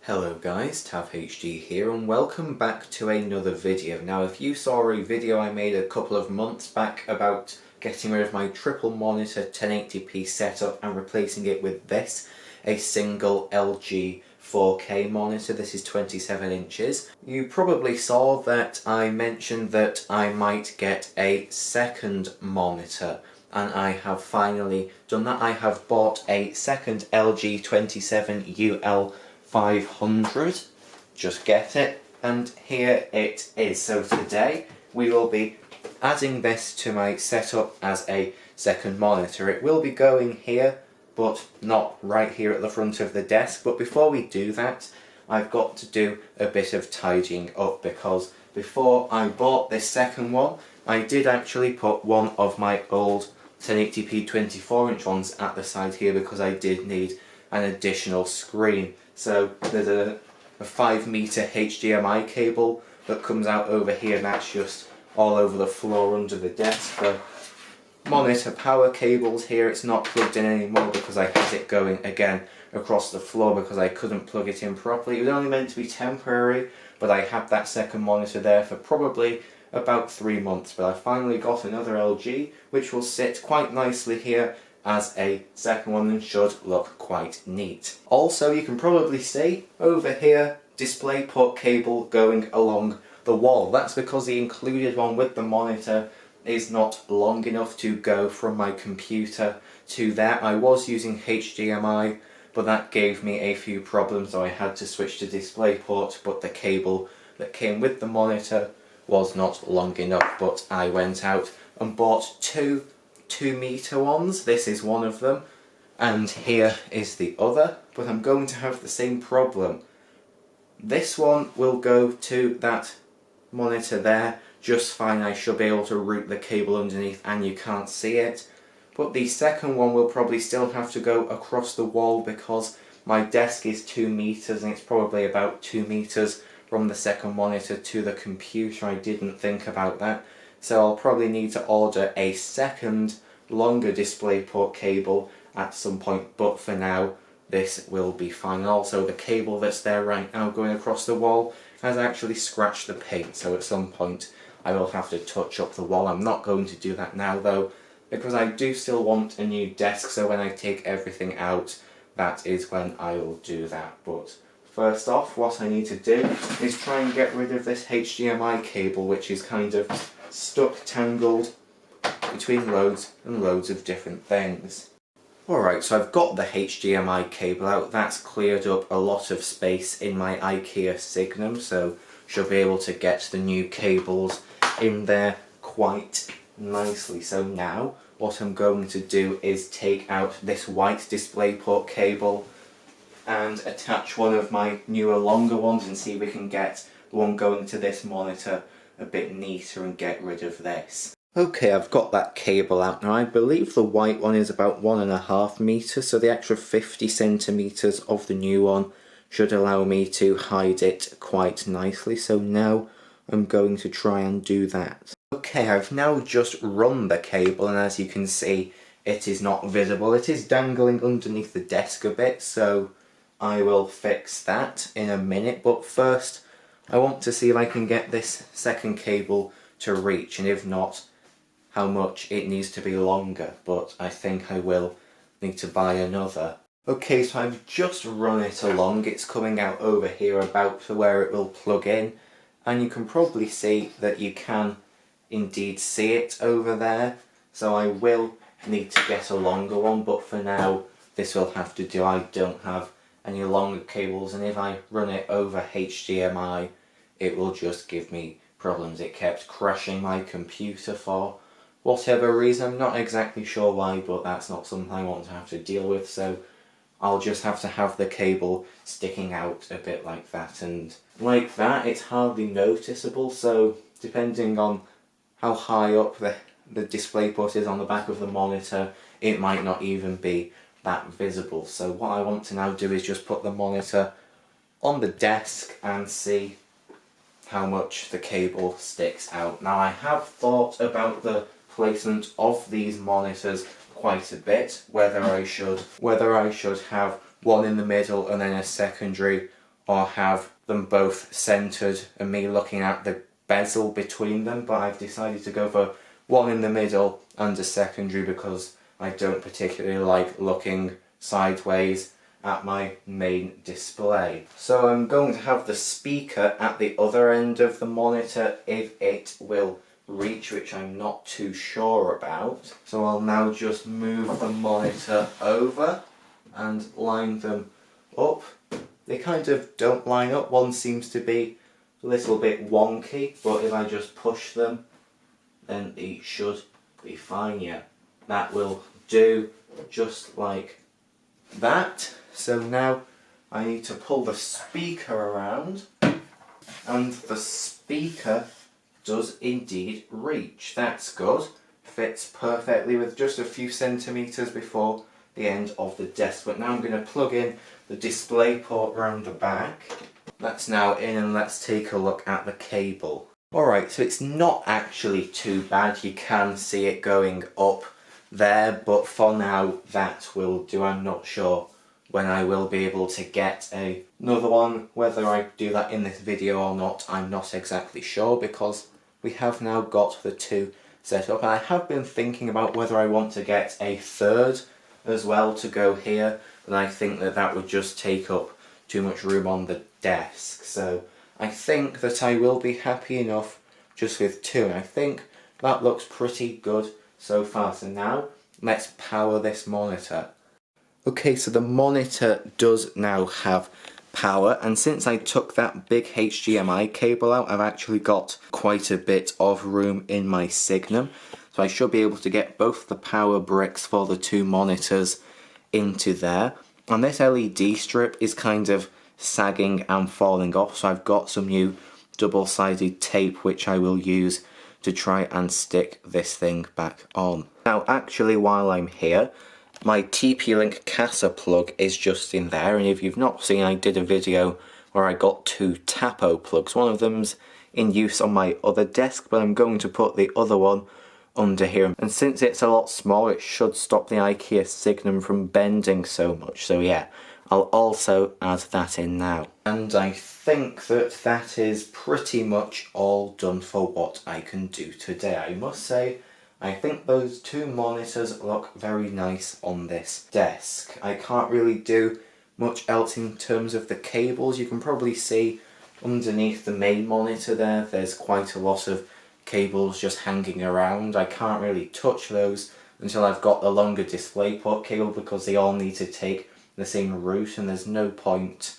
Hello guys, TavHD here and welcome back to another video. Now if you saw a video I made a couple of months back about getting rid of my triple monitor 1080p setup and replacing it with this, a single LG 4K monitor. This is 27 inches. You probably saw that I mentioned that I might get a second monitor, and I have finally done that. I have bought a second LG 27UL 500, just get it, and here it is. So today we will be adding this to my setup as a second monitor. It will be going here, but not right here at the front of the desk. But before we do that, I've got to do a bit of tidying up, because before I bought this second one, I did actually put one of my old 1080p 24-inch ones at the side here because I did need an additional screen. So there's a 5 meter HDMI cable that comes out over here, and that's just all over the floor under the desk. The monitor power cable's here. It's not plugged in anymore because I had it going again across the floor because I couldn't plug it in properly. It was only meant to be temporary, but I had that second monitor there for probably about 3 months. But I finally got another LG which will sit quite nicely here as a second one and should look quite neat. Also, you can probably see over here DisplayPort cable going along the wall. That's because the included one with the monitor is not long enough to go from my computer to there. I was using HDMI, but that gave me a few problems, so I had to switch to DisplayPort, but the cable that came with the monitor was not long enough. But I went out and bought two 2-meter ones. This is one of them, and here is the other, but I'm going to have the same problem. This one will go to that monitor there just fine. I should be able to route the cable underneath and you can't see it, but the second one will probably still have to go across the wall because my desk is 2 meters and it's probably about 2 meters from the second monitor to the computer. I didn't think about that. So I'll probably need to order a second, longer DisplayPort cable at some point, but for now this will be fine. Also, the cable that's there right now going across the wall has actually scratched the paint, so at some point I will have to touch up the wall. I'm not going to do that now though, because I do still want a new desk, so when I take everything out, that is when I will do that. But first off, what I need to do is try and get rid of this HDMI cable, which is kind of stuck, tangled between loads and loads of different things. Alright, so I've got the HDMI cable out. That's cleared up a lot of space in my IKEA Signum, so should be able to get the new cables in there quite nicely. So now what I'm going to do is take out this white DisplayPort cable and attach one of my newer, longer ones and see if we can get one going to this monitor a bit neater and get rid of this. Okay, I've got that cable out now. I believe the white one is about 1.5 meters, so the extra 50 centimeters of the new one should allow me to hide it quite nicely. So now I'm going to try and do that. Okay, I've now just run the cable, and as you can see, it is not visible. It is dangling underneath the desk a bit, so I will fix that in a minute. But first, I want to see if I can get this second cable to reach, and if not, how much it needs to be longer, but I think I will need to buy another. Okay, so I've just run it along. It's coming out over here about to where it will plug in, and you can probably see that you can indeed see it over there. So I will need to get a longer one, but for now this will have to do. I don't have any longer cables, and if I run it over HDMI it will just give me problems. It kept crashing my computer for whatever reason. I'm not exactly sure why, but that's not something I want to have to deal with, so I'll just have to have the cable sticking out a bit like that, and like that it's hardly noticeable, so depending on how high up the DisplayPort is on the back of the monitor, it might not even be that visible. So what I want to now do is just put the monitor on the desk and see how much the cable sticks out. Now I have thought about the placement of these monitors quite a bit, whether I should have one in the middle and then a secondary, or have them both centered and me looking at the bezel between them, but I've decided to go for one in the middle and a secondary because I don't particularly like looking sideways at my main display. So I'm going to have the speaker at the other end of the monitor if it will reach, which I'm not too sure about. So I'll now just move the monitor over and line them up. They kind of don't line up. One seems to be a little bit wonky, but if I just push them, then they should be fine. Yeah, that will do, just like that. So now I need to pull the speaker around, and the speaker does indeed reach. That's good. Fits perfectly with just a few centimetres before the end of the desk. But now I'm going to plug in the display port around the back. That's now in, and let's take a look at the cable. Alright, so it's not actually too bad. You can see it going up there, but for now that will do. I'm not sure when I will be able to get another one. Whether I do that in this video or not, I'm not exactly sure, because we have now got the two set up. And I have been thinking about whether I want to get a third as well to go here, but I think that that would just take up too much room on the desk. So I think that I will be happy enough just with two, and I think that looks pretty good so far. So now let's power this monitor. Okay, so the monitor does now have power, and since I took that big HDMI cable out, I've actually got quite a bit of room in my Signum. So I should be able to get both the power bricks for the two monitors into there. And this LED strip is kind of sagging and falling off, so I've got some new double-sided tape which I will use to try and stick this thing back on. Now actually, while I'm here, my TP-Link CASA plug is just in there, and if you've not seen, I did a video where I got two Tapo plugs. One of them's in use on my other desk, but I'm going to put the other one under here, and since it's a lot smaller, it should stop the IKEA Signum from bending so much. So yeah, I'll also add that in now. And I think that that is pretty much all done for what I can do today. I must say, I think those two monitors look very nice on this desk. I can't really do much else in terms of the cables. You can probably see underneath the main monitor there's quite a lot of cables just hanging around. I can't really touch those until I've got the longer DisplayPort cable, because they all need to take the same route, and there's no point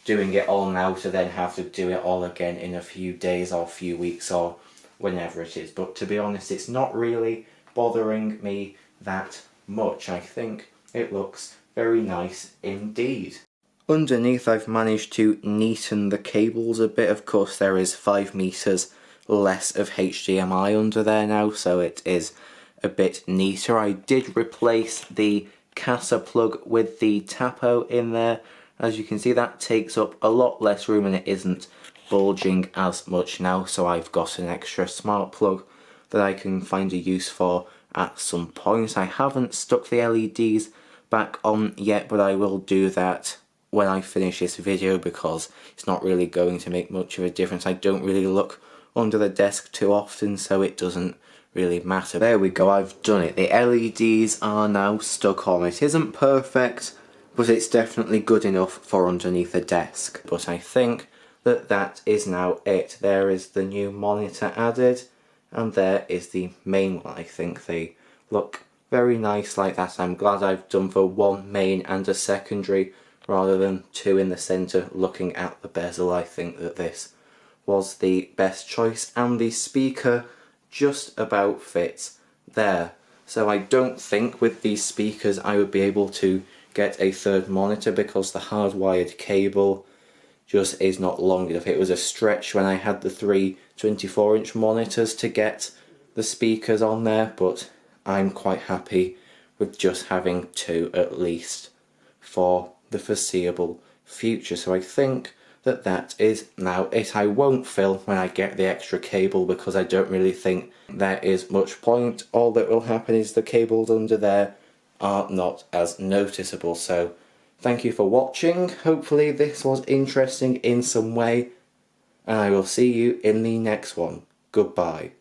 doing it all now to then have to do it all again in a few days or a few weeks or whenever it is. But to be honest, it's not really bothering me that much. I think it looks very nice indeed. Underneath, I've managed to neaten the cables a bit. Of course, there is 5 meters less of HDMI under there now, so it is a bit neater. I did replace the CASA plug with the Tapo in there. As you can see, that takes up a lot less room and it isn't bulging as much now, so I've got an extra smart plug that I can find a use for at some point. I haven't stuck the LEDs back on yet, but I will do that when I finish this video, because it's not really going to make much of a difference. I don't really look under the desk too often, so it doesn't really matter. There we go, I've done it. The LEDs are now stuck on. It isn't perfect, but it's definitely good enough for underneath the desk. But I think that that is now it. There is the new monitor added, and there is the main one. I think they look very nice like that. I'm glad I've done for one main and a secondary rather than two in the centre looking at the bezel. I think that this was the best choice, and the speaker just about fits there. So I don't think with these speakers I would be able to get a third monitor, because the hardwired cable just is not long enough. It was a stretch when I had the 3 24-inch monitors to get the speakers on there, but I'm quite happy with just having two at least for the foreseeable future. So I think that that is now it. I won't film when I get the extra cable, because I don't really think there is much point. All that will happen is the cables under there are not as noticeable. So Thank you for watching. Hopefully this was interesting in some way. And I will see you in the next one. Goodbye.